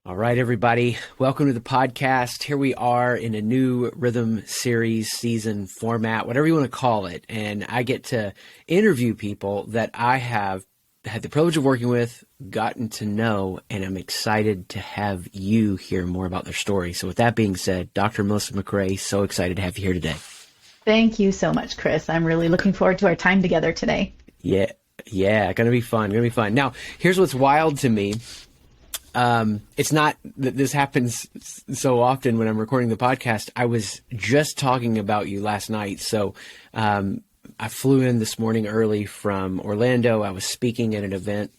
All right, everybody. Welcome to the podcast. Here we are in a new rhythm series, season format, whatever you want to call it. And I get to interview people that I have had the privilege of working with, gotten to know, and I'm excited to have you hear more about their story. So with that being said, Dr. Melissa McRae, so excited to have you here today. Thank you so much, Chris. I'm really looking forward to our time together today. Yeah, going to be fun. Now, here's what's wild to me. It's not that this happens so often when I'm recording the podcast. I was just talking about you last night. So I flew in this morning early from Orlando. I was speaking at an event.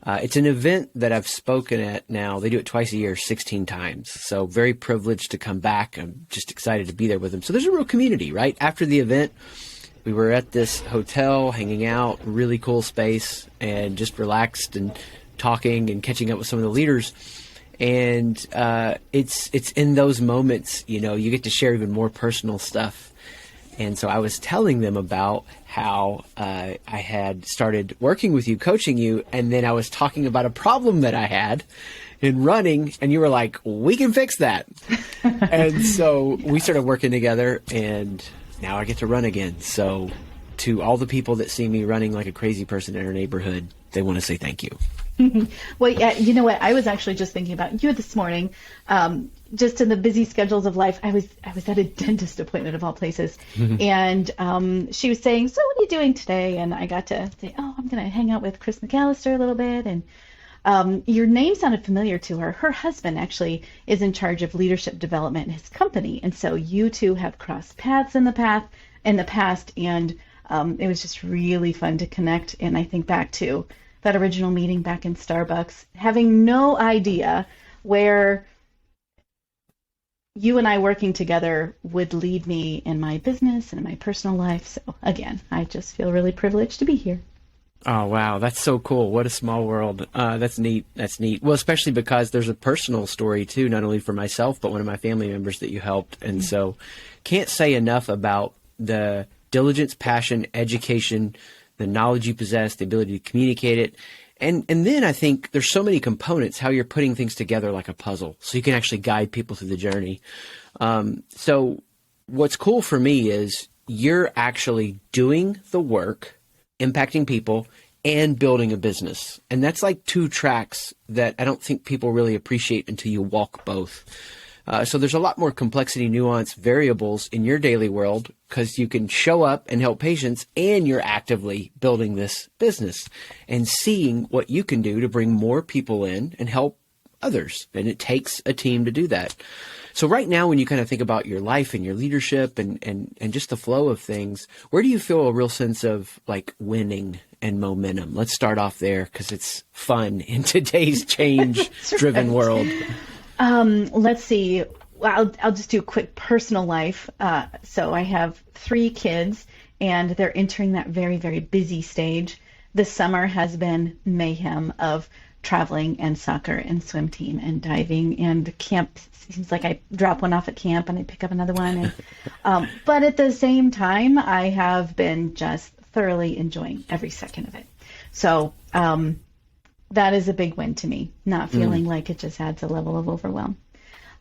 It's an event that I've spoken at now. They do it twice a year, 16 times. So very privileged to come back. I'm just excited to be there with them. So there's a real community, right? After the event, we were at this hotel hanging out, really cool space, and just relaxed and talking and catching up with some of the leaders. And it's in those moments, you get to share even more personal stuff. And so I was telling them about how I had started working with you, coaching you, and then I was talking about a problem that I had in running, and you were like, we can fix that. And so we started working together, and now I get to run again. So to all the people that see me running like a crazy person in our neighborhood, they want to say thank you. Well, yeah, you know what? I was actually just thinking about you this morning. Just in the busy schedules of life, I was at a dentist appointment of all places, and she was saying, "So, what are you doing today?" And I got to say, "Oh, I'm going to hang out with Chris McAllister a little bit." And your name sounded familiar to her. Her husband actually is in charge of leadership development in his company, and so you two have crossed paths in the past, and it was just really fun to connect. And I think back to that original meeting back in Starbucks, having no idea where you and I working together would lead me in my business and in my personal life. So again, I just feel really privileged to be here. Oh, wow. That's so cool. What a small world. That's neat. Well, especially because there's a personal story too, not only for myself, but one of my family members that you helped. And so can't say enough about the diligence, passion, education, the knowledge you possess, the ability to communicate it. And then I think there's so many components, how you're putting things together like a puzzle, so you can actually guide people through the journey. So what's cool for me is you're actually doing the work, impacting people, and building a business. And that's like two tracks that I don't think people really appreciate until you walk both. So there's a lot more complexity, nuance, variables in your daily world because you can show up and help patients and you're actively building this business and seeing what you can do to bring more people in and help others. And it takes a team to do that. So right now, when you kind of think about your life and your leadership and just the flow of things, where do you feel a real sense of like winning and momentum? Let's start off there because it's fun in today's change-driven world. Let's see. Well, I'll just do a quick personal life. So I have 3 kids, and they're entering that very, very busy stage. This summer has been mayhem of traveling and soccer and swim team and diving and camp. Seems like I drop one off at camp and I pick up another one. And, but at the same time, I have been just thoroughly enjoying every second of it. So that is a big win to me, not feeling like it just adds a level of overwhelm.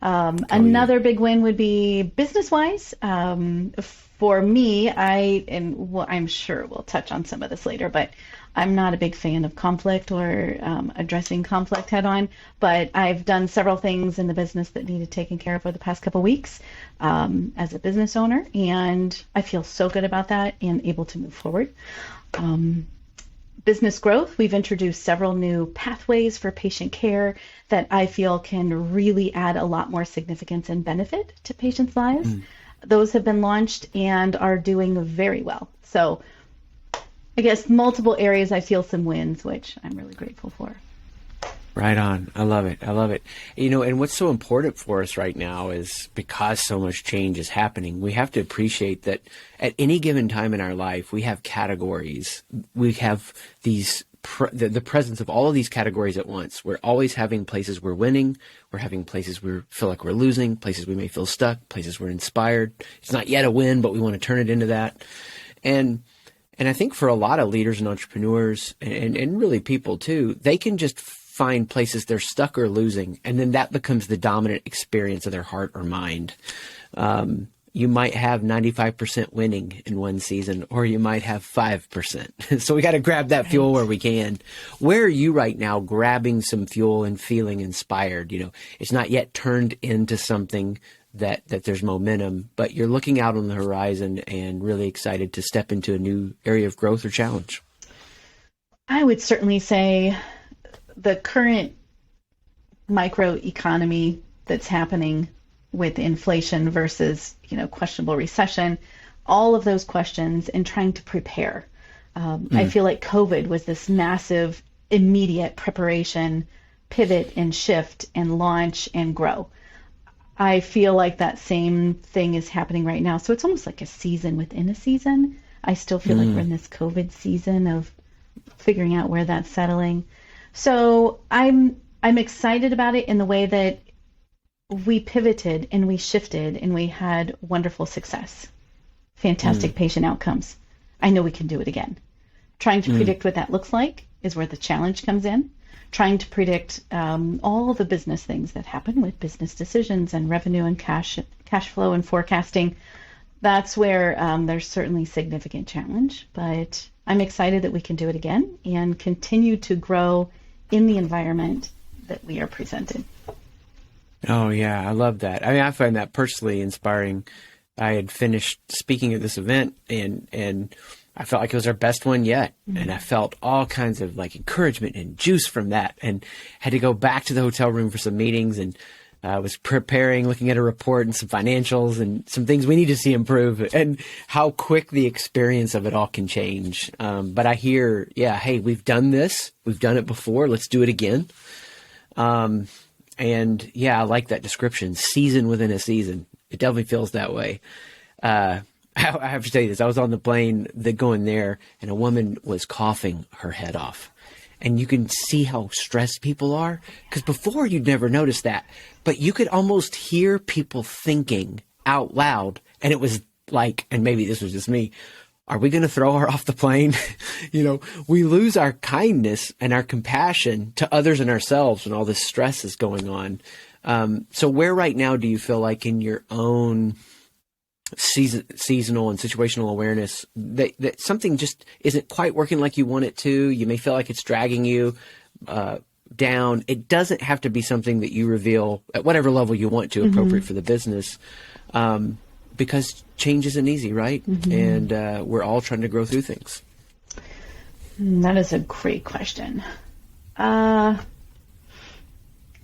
Another big win would be business-wise. For me, I'm sure we'll touch on some of this later, but I'm not a big fan of conflict or addressing conflict head-on, but I've done several things in the business that needed taken care of over the past couple weeks as a business owner, and I feel so good about that and able to move forward. Business growth, we've introduced several new pathways for patient care that I feel can really add a lot more significance and benefit to patients' lives. Those have been launched and are doing very well. So I guess multiple areas I feel some wins, which I'm really grateful for. Right on. I love it. And what's so important for us right now is because so much change is happening, we have to appreciate that at any given time in our life, we have categories. We have these the presence of all of these categories at once. We're always having places we're winning. We're having places we feel like we're losing, places we may feel stuck, places we're inspired. It's not yet a win, but we want to turn it into that. And I think for a lot of leaders and entrepreneurs and really people too, they can just find places they're stuck or losing, and then that becomes the dominant experience of their heart or mind. You might have 95% winning in one season, or you might have 5%. So we got to grab that fuel where we can. Where are you right now grabbing some fuel and feeling inspired? You know, it's not yet turned into something that there's momentum, but you're looking out on the horizon and really excited to step into a new area of growth or challenge. I would certainly say the current microeconomy that's happening with inflation versus, questionable recession, all of those questions, and trying to prepare. I feel like COVID was this massive, immediate preparation, pivot and shift and launch and grow. I feel like that same thing is happening right now. So it's almost like a season within a season. I still feel like we're in this COVID season of figuring out where that's settling. So I'm excited about it in the way that we pivoted and we shifted and we had wonderful success, fantastic patient outcomes. I know we can do it again. Trying to predict what that looks like is where the challenge comes in. Trying to predict all the business things that happen with business decisions and revenue and cash flow and forecasting. That's where there's certainly significant challenge, but I'm excited that we can do it again and continue to grow in the environment that we are presented. Oh, yeah, I love that. I mean, I find that personally inspiring. I had finished speaking at this event and I felt like it was our best one yet. And I felt all kinds of like encouragement and juice from that, and had to go back to the hotel room for some meetings, and I was preparing, looking at a report and some financials and some things we need to see improve, and how quick the experience of it all can change. But I hear, hey, we've done this. We've done it before. Let's do it again. And I like that description, season within a season. It definitely feels that way. I have to tell you this. I was on the plane going there, and a woman was coughing her head off. And you can see how stressed people are, because before you'd never noticed that. But you could almost hear people thinking out loud. And it was like, and maybe this was just me, are we going to throw her off the plane? We lose our kindness and our compassion to others and ourselves when all this stress is going on. So where right now do you feel like in your own seasonal and situational awareness that something just isn't quite working like you want it to? You may feel like it's dragging you down. It doesn't have to be something that you reveal at whatever level you want to, appropriate for the business, because change isn't easy, right? And we're all trying to grow through things. That is a great question. I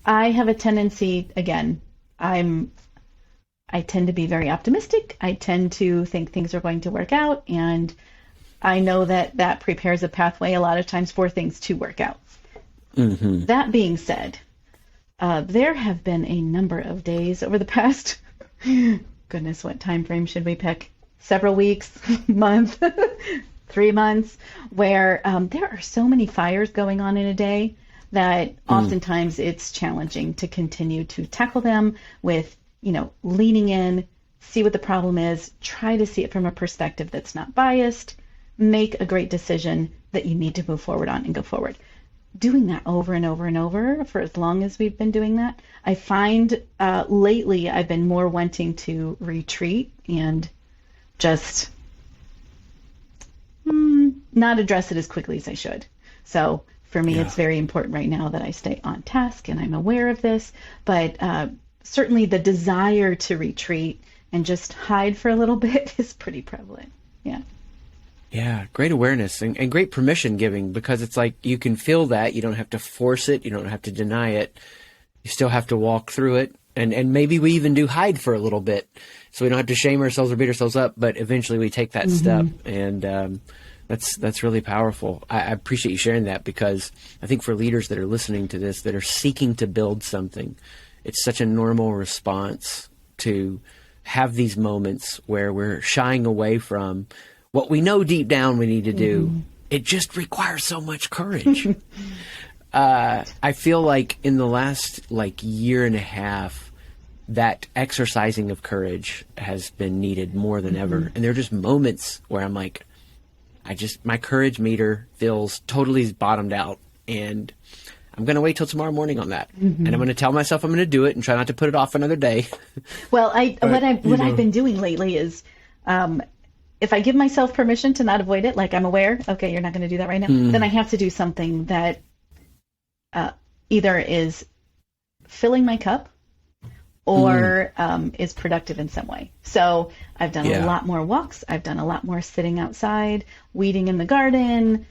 have a tendency, again, I tend to be very optimistic. I tend to think things are going to work out, and I know that prepares a pathway a lot of times for things to work out. That being said, there have been a number of days over the past, goodness, what time frame should we pick? Several weeks, month, 3 months, where there are so many fires going on in a day that oftentimes it's challenging to continue to tackle them with leaning in, see what the problem is, try to see it from a perspective that's not biased, make a great decision that you need to move forward on and go forward. Doing that over and over and over for as long as we've been doing that, I find lately I've been more wanting to retreat and just not address it as quickly as I should. So for me, it's very important right now that I stay on task and I'm aware of this, but certainly the desire to retreat and just hide for a little bit is pretty prevalent. Yeah, great awareness and great permission giving, because it's like you can feel that. You don't have to force it. You don't have to deny it. You still have to walk through it. And maybe we even do hide for a little bit, so we don't have to shame ourselves or beat ourselves up, but eventually we take that step. And that's really powerful. I appreciate you sharing that, because I think for leaders that are listening to this, that are seeking to build something, it's such a normal response to have these moments where we're shying away from what we know deep down we need to do. It just requires so much courage. I feel like in the last year and a half, that exercising of courage has been needed more than ever. And there are just moments where I'm like, my courage meter feels totally bottomed out. And I'm going to wait till tomorrow morning on that. And I'm going to tell myself I'm going to do it and try not to put it off another day. Well, what I've been doing lately is, if I give myself permission to not avoid it, like I'm aware, okay, you're not going to do that right now, then I have to do something that either is filling my cup or is productive in some way. So I've done a lot more walks. I've done a lot more sitting outside, weeding in the garden,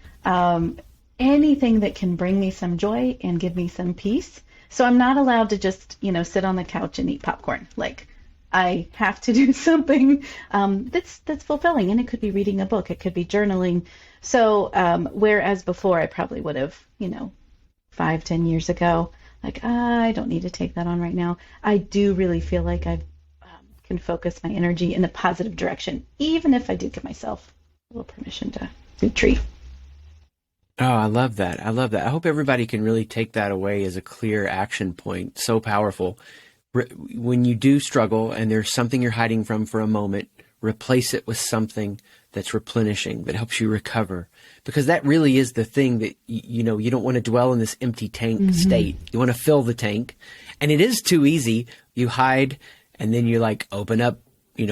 anything that can bring me some joy and give me some peace. So I'm not allowed to just, sit on the couch and eat popcorn. Like, I have to do something that's fulfilling, and it could be reading a book, it could be journaling. So whereas before I probably would have, 5-10 years ago, like, I don't need to take that on right now. I do really feel like I can focus my energy in a positive direction, even if I do give myself a little permission to retreat. Oh, I love that. I love that. I hope everybody can really take that away as a clear action point. So powerful. When you do struggle and there's something you're hiding from for a moment, replace it with something that's replenishing, that helps you recover. Because that really is the thing that, you don't want to dwell in this empty tank state. You want to fill the tank. And it is too easy. You hide and then you open up,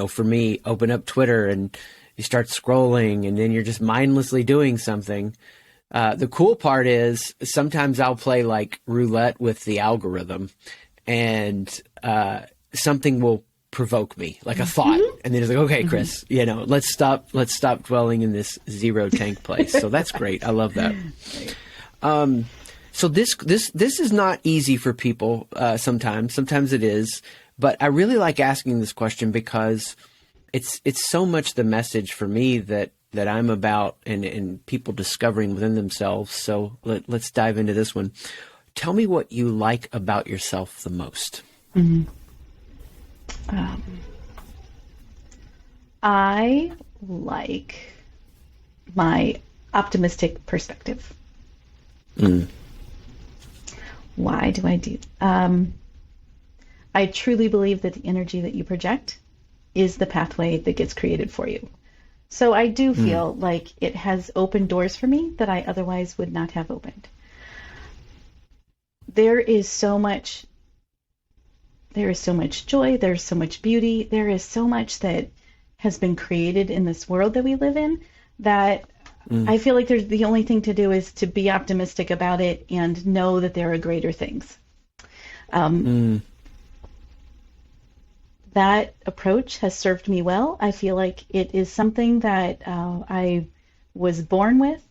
for me, open up Twitter and you start scrolling and then you're just mindlessly doing something. The cool part is sometimes I'll play roulette with the algorithm. And something will provoke me, like a thought, and then it's okay, Chris, let's stop dwelling in this zero tank place. So that's great. I love that. So this is not easy for people. Sometimes it is, but I really like asking this question because it's so much the message for me that I'm about and people discovering within themselves. So let's dive into this one. Tell me what you like about yourself the most. I like my optimistic perspective. Why do I do? I truly believe that the energy that you project is the pathway that gets created for you. So I do feel like it has opened doors for me that I otherwise would not have opened. There is so much joy, there's so much beauty, there is so much that has been created in this world that we live in that I feel like the only thing to do is to be optimistic about it and know that there are greater things. That approach has served me well. I feel like it is something that I was born with.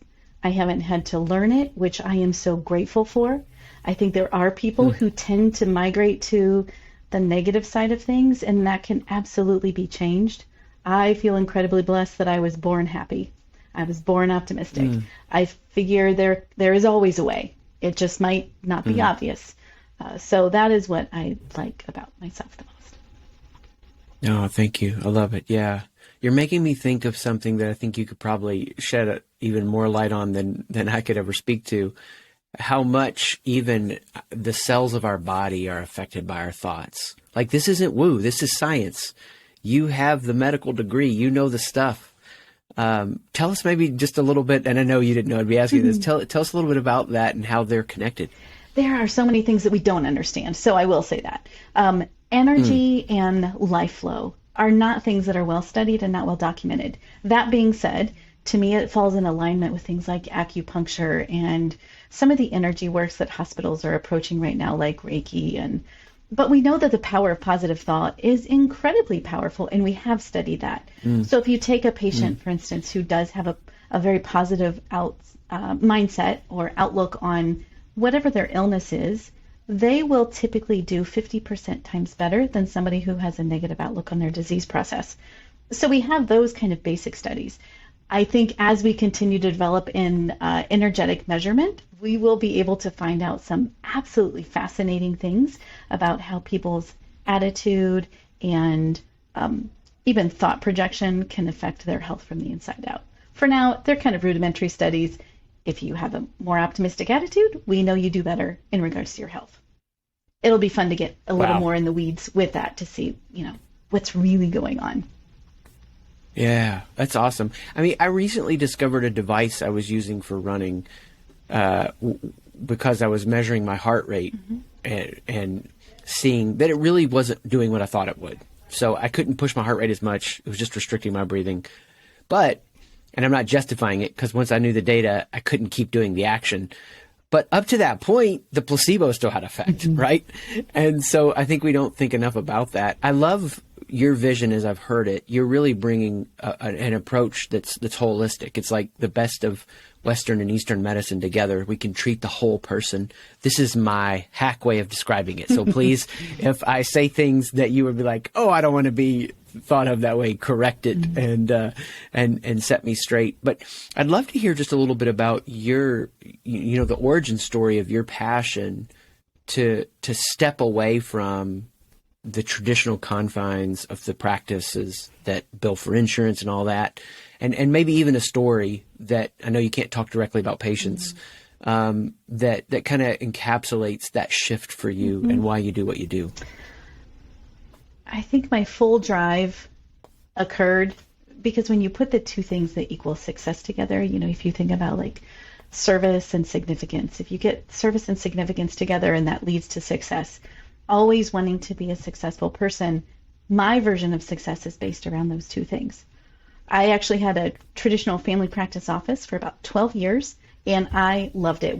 I haven't had to learn it, which I am so grateful for. I think there are people who tend to migrate to the negative side of things, and that can absolutely be changed. I feel incredibly blessed that I was born happy. I was born optimistic. I figure there is always a way. It just might not be obvious. So that is what I like about myself the most. Oh, thank you. I love it. Yeah. You're making me think of something that I think you could probably shed even more light on than I could ever speak to. How much even the cells of our body are affected by our thoughts. Like, this isn't woo, this is science. You have the medical degree, you know the stuff. Tell us maybe just a little bit, and I know you didn't know I'd be asking you this, tell us a little bit about that and how they're connected. There are so many things that we don't understand, so I will say that. Energy and life flow are not things that are well studied and not well documented. That being said, to me, it falls in alignment with things like acupuncture and some of the energy works that hospitals are approaching right now, like Reiki. But we know that the power of positive thought is incredibly powerful, and we have studied that. So if you take a patient, for instance, who does have a very positive mindset or outlook on whatever their illness is, they will typically do 50% times better than somebody who has a negative outlook on their disease process. So we have those kind of basic studies. I think as we continue to develop in energetic measurement, we will be able to find out some absolutely fascinating things about how people's attitude and even thought projection can affect their health from the inside out. For now, they're kind of rudimentary studies. If you have a more optimistic attitude, we know you do better in regards to your health. It'll be fun to get a little more in the weeds with that to see, what's really going on. Yeah, that's awesome. I mean, I recently discovered a device I was using for running, because I was measuring my heart rate and seeing that it really wasn't doing what I thought it would. So I couldn't push my heart rate as much. It was just restricting my breathing. But, and I'm not justifying it, because once I knew the data, I couldn't keep doing the action. But up to that point, the placebo still had effect, right? And so I think we don't think enough about that. I love your vision as I've heard it. You're really bringing an approach that's holistic. It's like the best of Western and Eastern medicine together. We can treat the whole person. This is my hack way of describing it. So please, if I say things that you would be like, oh, I don't want to be thought of that way, correct it and set me straight. But I'd love to hear just a little bit about your, the origin story of your passion to step away from the traditional confines of the practices that bill for insurance and all that. And maybe even a story that, I know you can't talk directly about patients, that kind of encapsulates that shift for you and why you do what you do. I think my full drive occurred because when you put the two things that equal success together, if you think about like service and significance, if you get service and significance together and that leads to success, always wanting to be a successful person, my version of success is based around those two things. I actually had a traditional family practice office for about 12 years, and I loved it.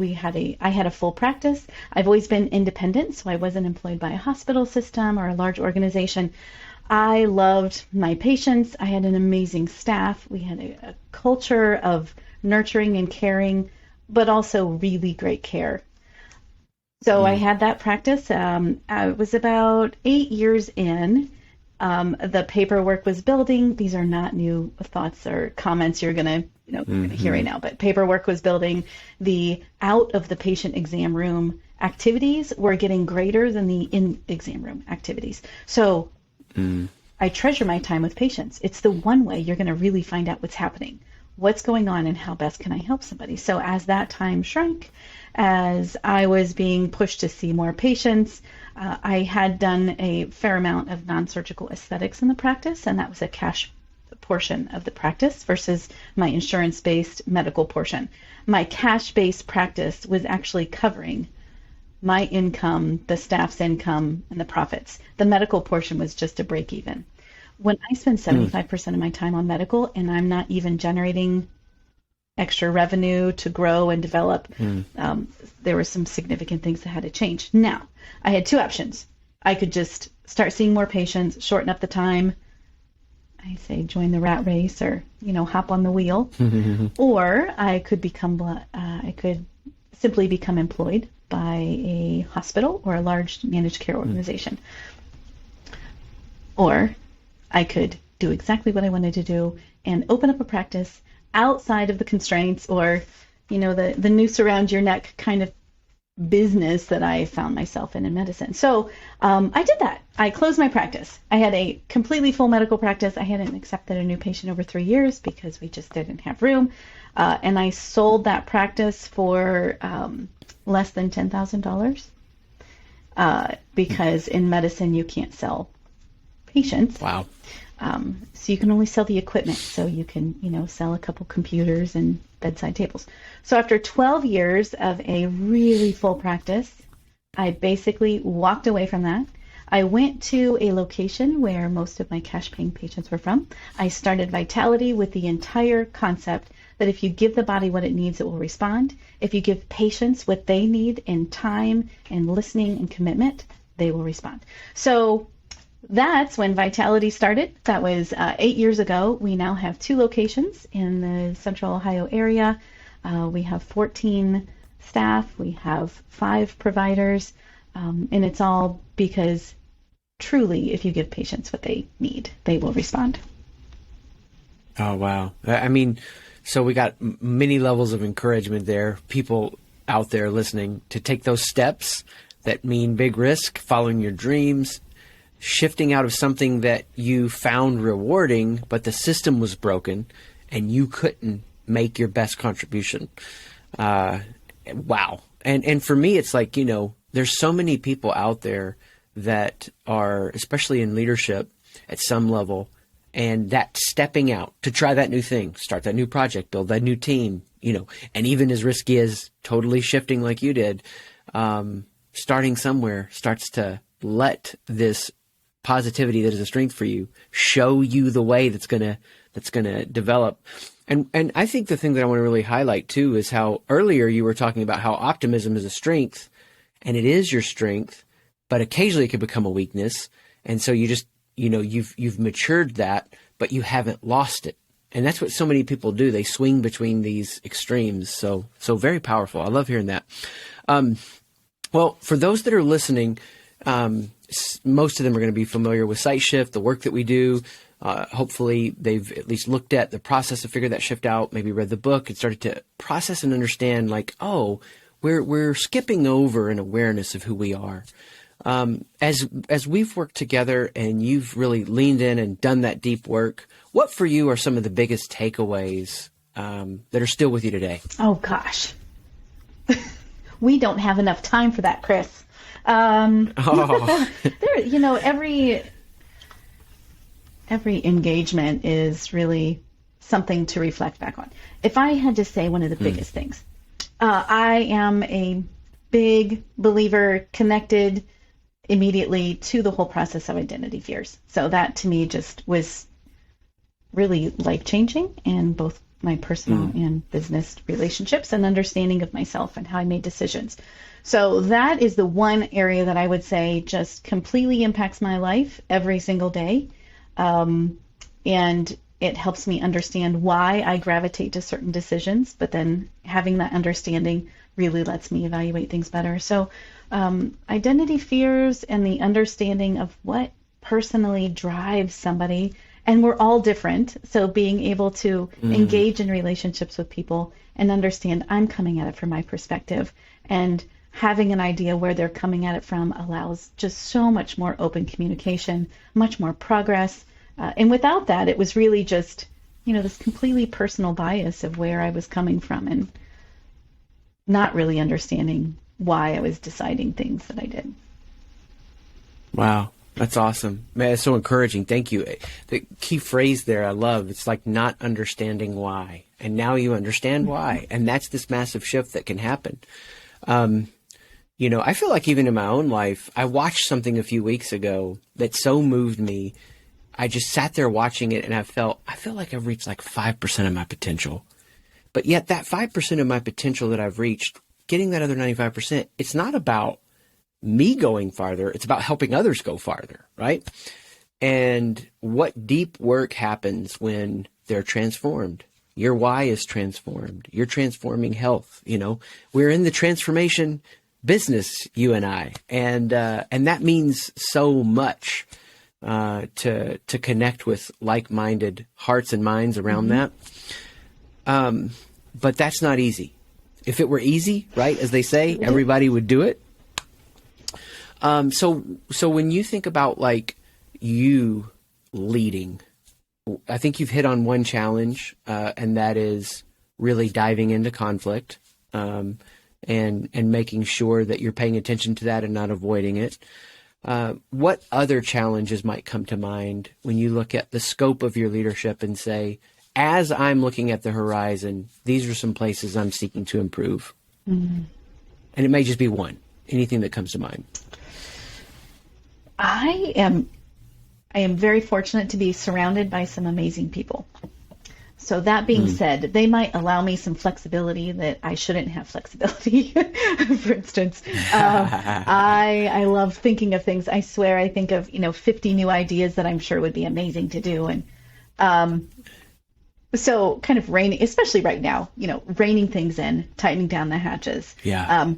I had a full practice. I've always been independent, so I wasn't employed by a hospital system or a large organization. I loved my patients. I had an amazing staff. We had a culture of nurturing and caring, but also really great care. So I had that practice. I was about 8 years in. The paperwork was building. These are not new thoughts or comments you're going to hear right now, but paperwork was building. The out of the patient exam room activities were getting greater than the in-exam room activities. So I treasure my time with patients. It's the one way you're going to really find out what's happening, what's going on, and how best can I help somebody. So as that time shrunk, as I was being pushed to see more patients, I had done a fair amount of non-surgical aesthetics in the practice, and that was a cash portion of the practice versus my insurance-based medical portion. My cash-based practice was actually covering my income, the staff's income, and the profits. The medical portion was just a break even. When I spend 75% of my time on medical and I'm not even generating extra revenue to grow and develop, there were some significant things that had to change. Now, I had two options. I could just start seeing more patients, shorten up the time. I say join the rat race or, hop on the wheel. Or I could simply become employed by a hospital or a large managed care organization. Or I could do exactly what I wanted to do and open up a practice outside of the constraints or, the noose around your neck kind of business that I found myself in medicine. So I did that. I closed my practice. I had a completely full medical practice. I hadn't accepted a new patient over 3 years because we just didn't have room. And I sold that practice for less than $10,000 because in medicine you can't sell patients. Wow. So you can only sell the equipment. So you can, sell a couple computers and bedside tables. So after 12 years of a really full practice, I basically walked away from that. I went to a location where most of my cash paying patients were from. I started Vitality with the entire concept that if you give the body what it needs, it will respond. If you give patients what they need in time and listening and commitment, they will respond. So that's when Vitality started. That was 8 years ago. We now have 2 locations in the Central Ohio area. We have 14 staff. We have 5 providers. And it's all because truly, if you give patients what they need, they will respond. Oh, wow. I mean, so we got many levels of encouragement there. People out there listening to take those steps that mean big risk, following your dreams, shifting out of something that you found rewarding, but the system was broken and you couldn't make your best contribution. Wow. And for me, it's like, there's so many people out there that are, especially in leadership at some level, and that stepping out to try that new thing, start that new project, build that new team, and even as risky as totally shifting like you did, starting somewhere starts to let this positivity that is a strength for you show you the way that's going to develop. And I think the thing that I want to really highlight too is how earlier you were talking about how optimism is a strength, and it is your strength, but occasionally it could become a weakness. And so you just, you've matured that, but you haven't lost it. And that's what so many people do. They swing between these extremes. So very powerful. I love hearing that. Well, for those that are listening, most of them are going to be familiar with SightShift, the work that we do. Hopefully they've at least looked at the process to figure that shift out, maybe read the book and started to process and understand like, oh, we're skipping over an awareness of who we are. As we've worked together and you've really leaned in and done that deep work, what for you are some of the biggest takeaways that are still with you today? Oh, gosh. We don't have enough time for that, Chris. Every engagement is really something to reflect back on. If I had to say one of the biggest things, I am a big believer connected immediately to the whole process of identity fears. So that to me just was really life-changing in both my personal and business relationships and understanding of myself and how I made decisions. So that is the one area that I would say just completely impacts my life every single day. And it helps me understand why I gravitate to certain decisions, but then having that understanding really lets me evaluate things better. So identity fears and the understanding of what personally drives somebody, and we're all different. So being able to engage in relationships with people and understand I'm coming at it from my perspective, and having an idea where they're coming at it from allows just so much more open communication, much more progress. And without that, it was really just, this completely personal bias of where I was coming from and not really understanding why I was deciding things that I did. Wow. That's awesome. Man, it's so encouraging. Thank you. The key phrase there I love, it's like not understanding why. And now you understand why. And that's this massive shift that can happen. I feel like even in my own life, I watched something a few weeks ago that so moved me. I just sat there watching it and I feel like I've reached like 5% of my potential. But yet that 5% of my potential that I've reached, getting that other 95%, it's not about me going farther. It's about helping others go farther, right? And what deep work happens when they're transformed? Your why is transformed. You're transforming health. We're in the transformation business, you and I, and that means so much to connect with like-minded hearts and minds around that. But that's not easy. If it were easy, right, as they say, everybody would do it. So when you think about like you leading, I think you've hit on one challenge, and that is really diving into conflict, and making sure that you're paying attention to that and not avoiding it. What other challenges might come to mind when you look at the scope of your leadership and say, as I'm looking at the horizon, these are some places I'm seeking to improve? And it may just be one, anything that comes to mind. I am very fortunate to be surrounded by some amazing people. So that being said, they might allow me some flexibility that I shouldn't have flexibility. For instance, I love thinking of things. I swear I think of 50 new ideas that I'm sure would be amazing to do, and so kind of reining, especially right now, reining things in, tightening down the hatches. Yeah.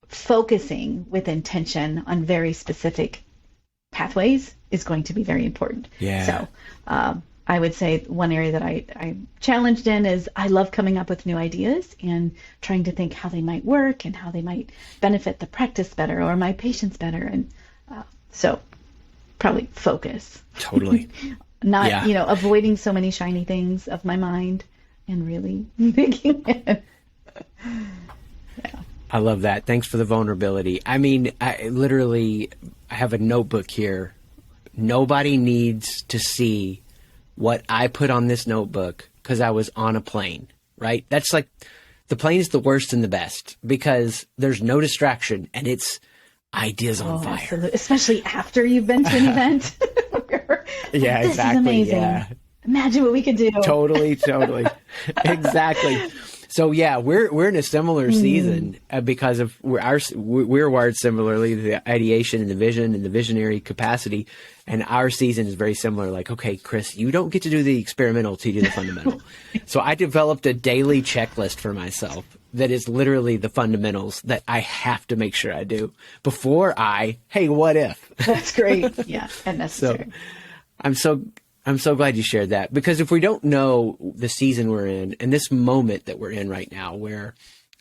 Focusing with intention on very specific pathways is going to be very important. Yeah. So I would say one area that I'm challenged in is I love coming up with new ideas and trying to think how they might work and how they might benefit the practice better or my patients better. And so probably focus. Totally. Not, avoiding so many shiny things of my mind and really thinking it. Yeah. I love that. Thanks for the vulnerability. I mean, I have a notebook here. Nobody needs to see what I put on this notebook because I was on a plane. right? That's like the plane is the worst and the best because there's no distraction and it's ideas on fire. Absolutely. Especially after you've been to an event. Yeah, this exactly. is amazing. Yeah. Imagine what we could do. Totally. Exactly. So yeah, we're in a similar season because of we're wired similarly, the ideation and the vision and the visionary capacity, and our season is very similar. Like, okay, Chris, you don't get to do the experimental to do the fundamental. So I developed a daily checklist for myself that is literally the fundamentals that I have to make sure I do before hey, what if? That's great. Yeah, and necessary. So I'm so glad you shared that, because if we don't know the season we're in and this moment that we're in right now, where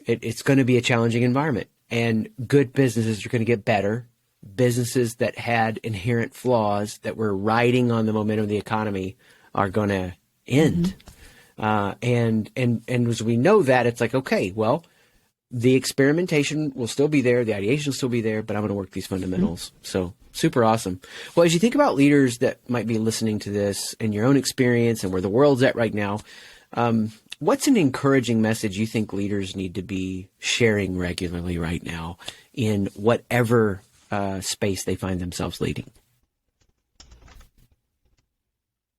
it's going to be a challenging environment and good businesses are going to get better, businesses that had inherent flaws that were riding on the momentum of the economy are going to end. And as we know that, it's like, okay, well, the experimentation will still be there, the ideation will still be there, but I'm going to work these fundamentals. So super awesome. Well, as you think about leaders that might be listening to this and your own experience and where the world's at right now, what's an encouraging message you think leaders need to be sharing regularly right now in whatever space they find themselves leading?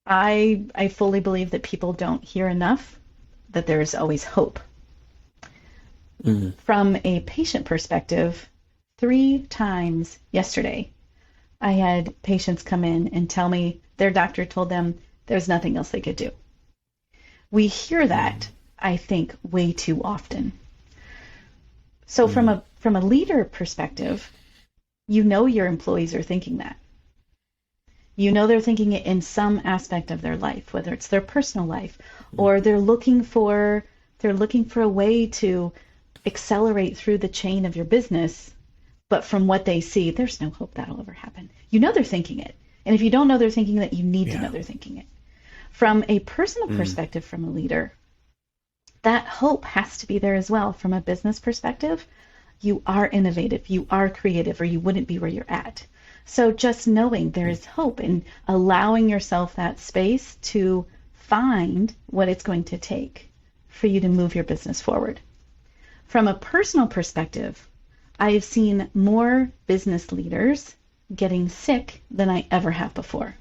I fully believe that people don't hear enough that there is always hope. From a patient perspective, 3 times yesterday, I had patients come in and tell me their doctor told them there's nothing else they could do. We hear that, I think, way too often. So from a leader perspective, you know your employees are thinking that. You know they're thinking it in some aspect of their life, whether it's their personal life or they're looking for a way to accelerate through the chain of your business. But from what they see, there's no hope that'll ever happen. You know they're thinking it. And if you don't know they're thinking that, you need to know they're thinking it. From a personal perspective, from a leader, that hope has to be there as well. From a business perspective, you are innovative, you are creative, or you wouldn't be where you're at. So just knowing there is hope and allowing yourself that space to find what it's going to take for you to move your business forward. From a personal perspective, I have seen more business leaders getting sick than I ever have before.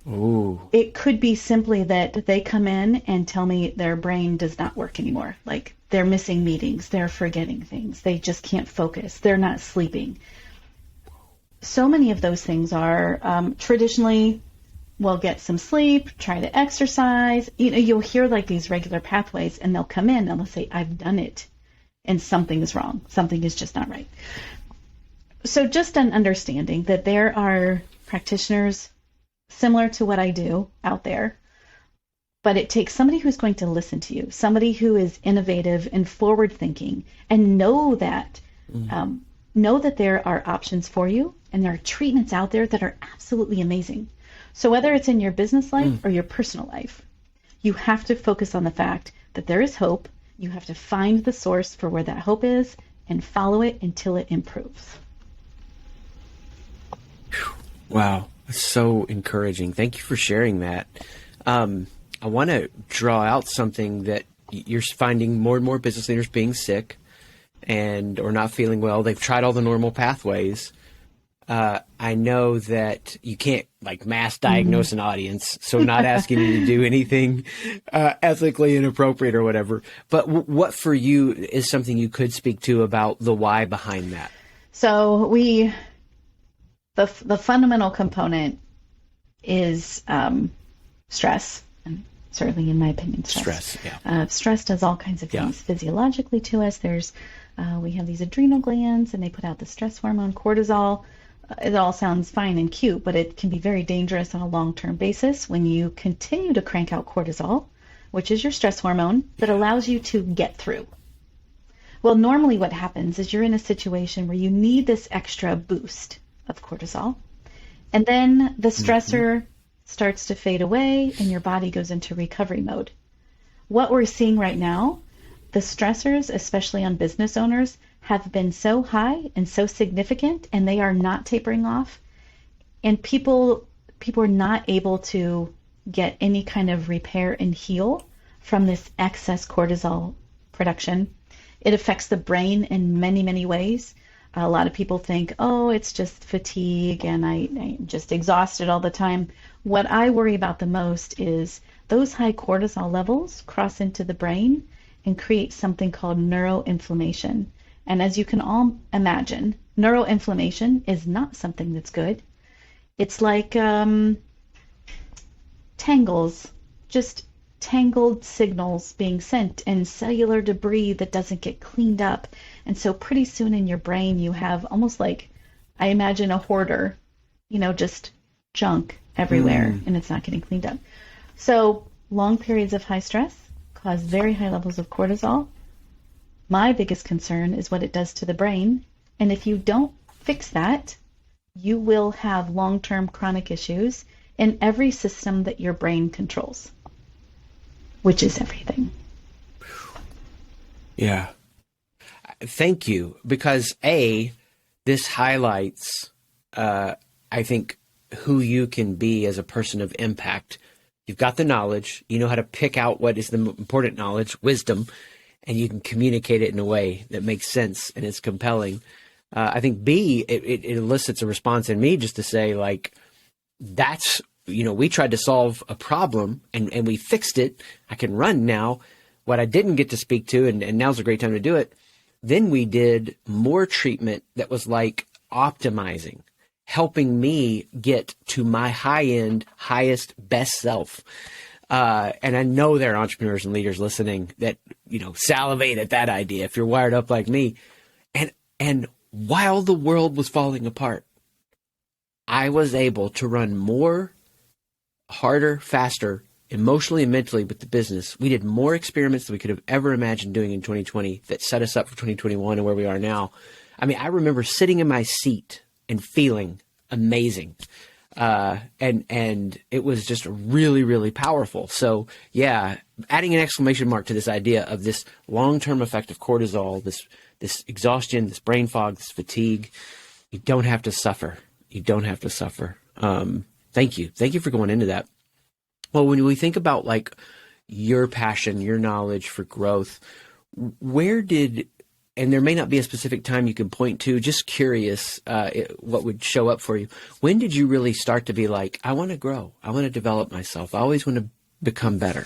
Ooh. It could be simply that they come in and tell me their brain does not work anymore. Like they're missing meetings, they're forgetting things, they just can't focus, they're not sleeping. So many of those things are traditionally, well, get some sleep, try to exercise. You know, you'll hear like these regular pathways, and they'll come in and they'll say, I've done it, and something is wrong. Something is just not right. So just an understanding that there are practitioners similar to what I do out there, but it takes somebody who's going to listen to you, somebody who is innovative and forward thinking, and know that there are options for you, and there are treatments out there that are absolutely amazing. So whether it's in your business life or your personal life, you have to focus on the fact that there is hope. You have to find the source for where that hope is and follow it until it improves. Wow. That's so encouraging. Thank you for sharing that. I want to draw out something that you're finding more and more business leaders being sick or not feeling well. They've tried all the normal pathways. I know that you can't like mass diagnose an audience, so not asking you to do anything ethically inappropriate or whatever. But what for you is something you could speak to about the why behind that? So the fundamental component is stress, and certainly in my opinion, stress. Stress does all kinds of things physiologically to us. We have these adrenal glands, and they put out the stress hormone cortisol. It all sounds fine and cute, but it can be very dangerous on a long-term basis when you continue to crank out cortisol, which is your stress hormone that allows you to get through. Well, normally what happens is you're in a situation where you need this extra boost of cortisol, and then the stressor starts to fade away and your body goes into recovery mode. What we're seeing right now, the stressors, especially on business owners, have been so high and so significant, and they are not tapering off. And people are not able to get any kind of repair and heal from this excess cortisol production. It affects the brain in many, many ways. A lot of people think, oh, it's just fatigue and I'm just exhausted all the time. What I worry about the most is those high cortisol levels cross into the brain and create something called neuroinflammation. And as you can all imagine, neuroinflammation is not something that's good. It's like tangles, just tangled signals being sent and cellular debris that doesn't get cleaned up. And so pretty soon in your brain you have almost like, I imagine a hoarder, just junk everywhere and it's not getting cleaned up. So long periods of high stress cause very high levels of cortisol. My biggest concern is what it does to the brain. And if you don't fix that, you will have long-term chronic issues in every system that your brain controls, which is everything. Yeah. Thank you. Because this highlights, I think, who you can be as a person of impact. You've got the knowledge, you know how to pick out what is the important knowledge, wisdom, and you can communicate it in a way that makes sense and is compelling. I think it elicits a response in me just to say, like, that's, we tried to solve a problem and we fixed it. I can run now. What I didn't get to speak to, and now's a great time to do it. Then we did more treatment that was like optimizing, helping me get to my high-end, highest, best self. And I know there are entrepreneurs and leaders listening that, salivate at that idea if you're wired up like me. And while the world was falling apart, I was able to run more, harder, faster, emotionally and mentally with the business. We did more experiments than we could have ever imagined doing in 2020 that set us up for 2021 and where we are now. I mean, I remember sitting in my seat and feeling amazing. And it was just really, really powerful. So yeah, adding an exclamation mark to this idea of this long-term effect of cortisol, this exhaustion, this brain fog, this fatigue. You don't have to suffer. You don't have to suffer. Thank you. Thank you for going into that. Well, when we think about like your passion, your knowledge for growth, and there may not be a specific time you can point to, just curious what would show up for you. When did you really start to be like, I want to grow, I want to develop myself, I always want to become better?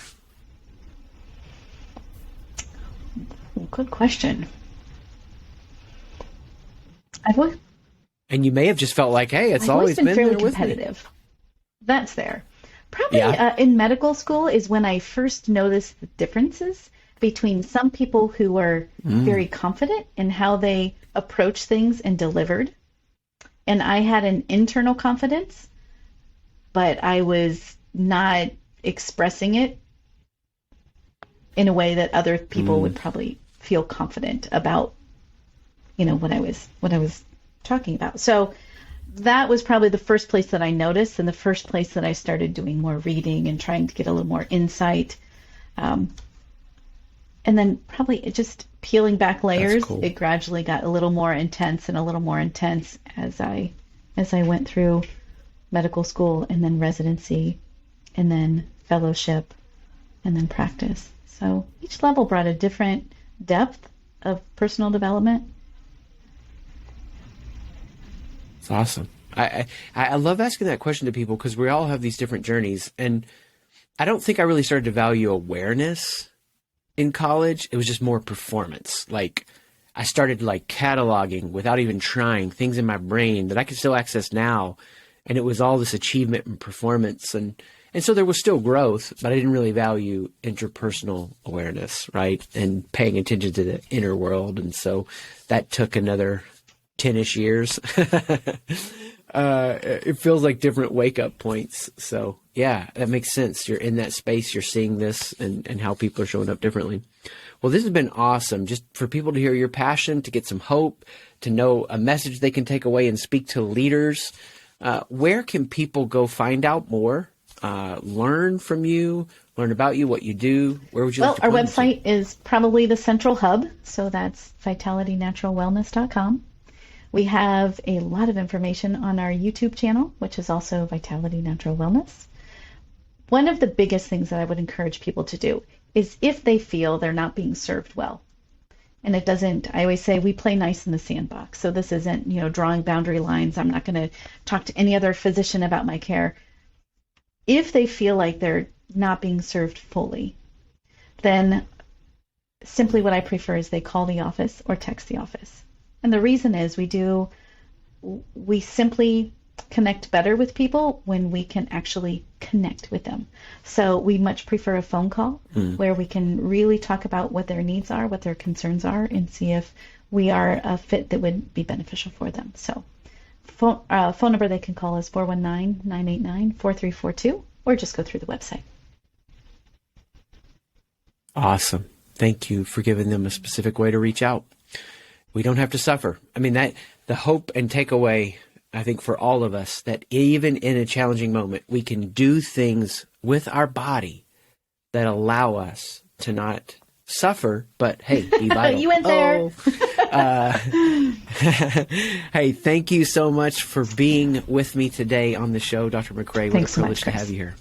Good question. And you may have just felt like, hey, it's always been fairly there with competitive. me. That's there. Probably in medical school is when I first noticed the differences between some people who were very confident in how they approach things and delivered. And I had an internal confidence, but I was not expressing it in a way that other people would probably feel confident about, what I was talking about. So that was probably the first place that I noticed, and the first place that I started doing more reading and trying to get a little more insight. And then probably just peeling back layers, cool. It gradually got a little more intense and a little more intense as I went through medical school and then residency and then fellowship and then practice. So each level brought a different depth of personal development. It's awesome. I love asking that question to people because we all have these different journeys. And I don't think I really started to value awareness in college. It was just more performance. Like I started like cataloging without even trying things in my brain that I could still access now. And it was all this achievement and performance. And so there was still growth, but I didn't really value interpersonal awareness, right? And paying attention to the inner world. And so that took another 10-ish years. It feels like different wake-up points. So yeah, that makes sense. You're in that space, you're seeing this and how people are showing up differently. Well, this has been awesome. Just for people to hear your passion, to get some hope, to know a message they can take away and speak to leaders. Where can people go find out more, learn from you, learn about you, what you do? Where would you like to our point website is probably the central hub. So that's vitalitynaturalwellness.com. We have a lot of information on our YouTube channel, which is also Vitality Natural Wellness. One of the biggest things that I would encourage people to do, is if they feel they're not being served well. And it doesn't, I always say we play nice in the sandbox. So this isn't, drawing boundary lines. I'm not going to talk to any other physician about my care. If they feel like they're not being served fully, then simply what I prefer is they call the office or text the office. And the reason is we simply connect better with people when we can actually connect with them. So we much prefer a phone call where we can really talk about what their needs are, what their concerns are, and see if we are a fit that would be beneficial for them. So phone number they can call is 419-989-4342, or just go through the website. Awesome. Thank you for giving them a specific way to reach out. We don't have to suffer. I mean, that the hope and takeaway, I think, for all of us, that even in a challenging moment, we can do things with our body that allow us to not suffer, but hey, be vital. You went there. Hey, thank you so much for being with me today on the show, Dr. McRae. What Thanks a privilege so much, to Chris. have you here.